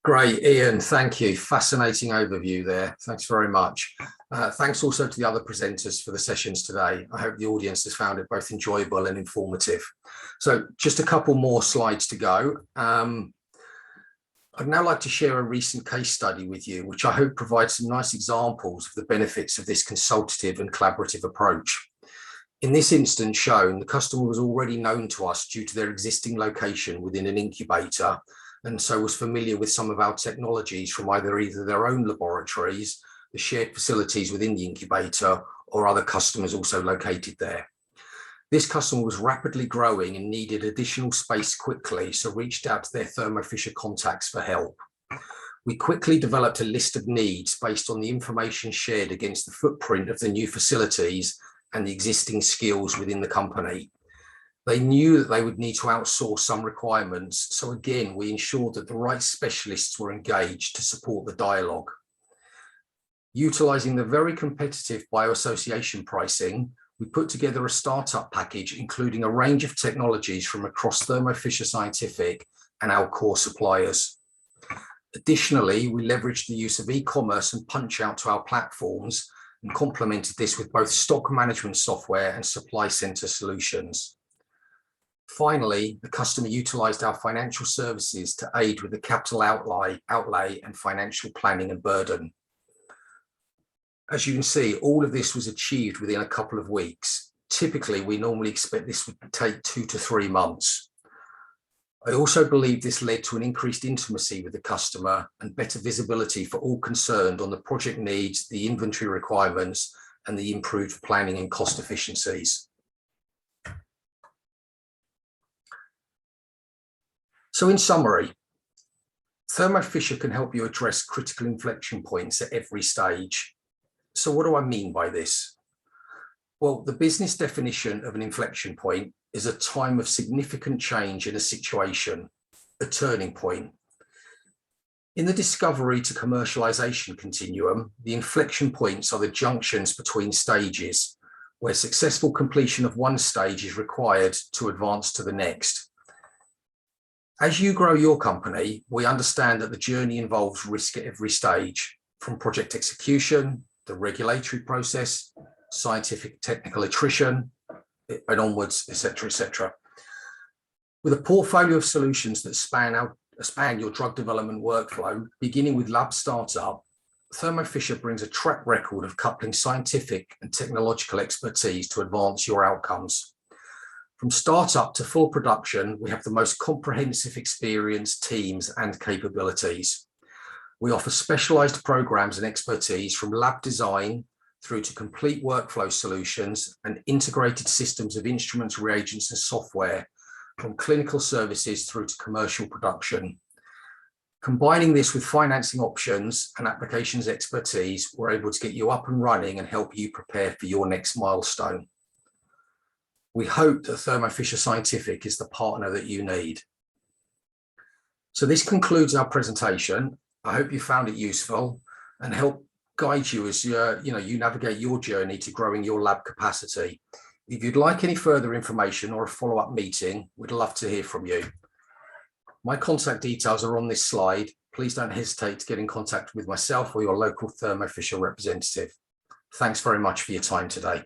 Great, Ian, thank you. Fascinating overview there. Thanks very much. Thanks also to the other presenters for the sessions today. I hope the audience has found it both enjoyable and informative. So just a couple more slides to go. I'd now like to share a recent case study with you, which I hope provides some nice examples of the benefits of this consultative and collaborative approach. In this instance shown, the customer was already known to us due to their existing location within an incubator, and so was familiar with some of our technologies from either their own laboratories, the shared facilities within the incubator, or other customers also located there. This customer was rapidly growing and needed additional space quickly, so reached out to their Thermo Fisher contacts for help. We quickly developed a list of needs based on the information shared against the footprint of the new facilities and the existing skills within the company. They knew that they would need to outsource some requirements, so again, we ensured that the right specialists were engaged to support the dialogue. Utilising the very competitive bioassociation pricing, we put together a startup package including a range of technologies from across Thermo Fisher Scientific and our core suppliers. Additionally, we leveraged the use of e-commerce and punch-out to our platforms and complemented this with both stock management software and supply center solutions. Finally, the customer utilised our financial services to aid with the capital outlay and financial planning and burden. As you can see, all of this was achieved within a couple of weeks. Typically, we normally expect this would take 2 to 3 months. I also believe this led to an increased intimacy with the customer and better visibility for all concerned on the project needs, the inventory requirements, and the improved planning and cost efficiencies. So in summary, Thermo Fisher can help you address critical inflection points at every stage. So what do I mean by this? Well, the business definition of an inflection point is a time of significant change in a situation, a turning point. In the discovery to commercialization continuum, the inflection points are the junctions between stages, where successful completion of one stage is required to advance to the next. As you grow your company, we understand that the journey involves risk at every stage, from project execution, the regulatory process, scientific technical attrition, and onwards, etc., etc. With a portfolio of solutions that span your drug development workflow, beginning with lab startup, Thermo Fisher brings a track record of coupling scientific and technological expertise to advance your outcomes. From startup to full production, we have the most comprehensive experience, teams, and capabilities. We offer specialized programs and expertise from lab design through to complete workflow solutions and integrated systems of instruments, reagents, and software, from clinical services through to commercial production. Combining this with financing options and applications expertise, we're able to get you up and running and help you prepare for your next milestone. We hope that Thermo Fisher Scientific is the partner that you need. So this concludes our presentation. I hope you found it useful and help guide you as you navigate your journey to growing your lab capacity. If you'd like any further information or a follow-up meeting, we'd love to hear from you. My contact details are on this slide. Please don't hesitate to get in contact with myself or your local Thermo Fisher representative. Thanks very much for your time today.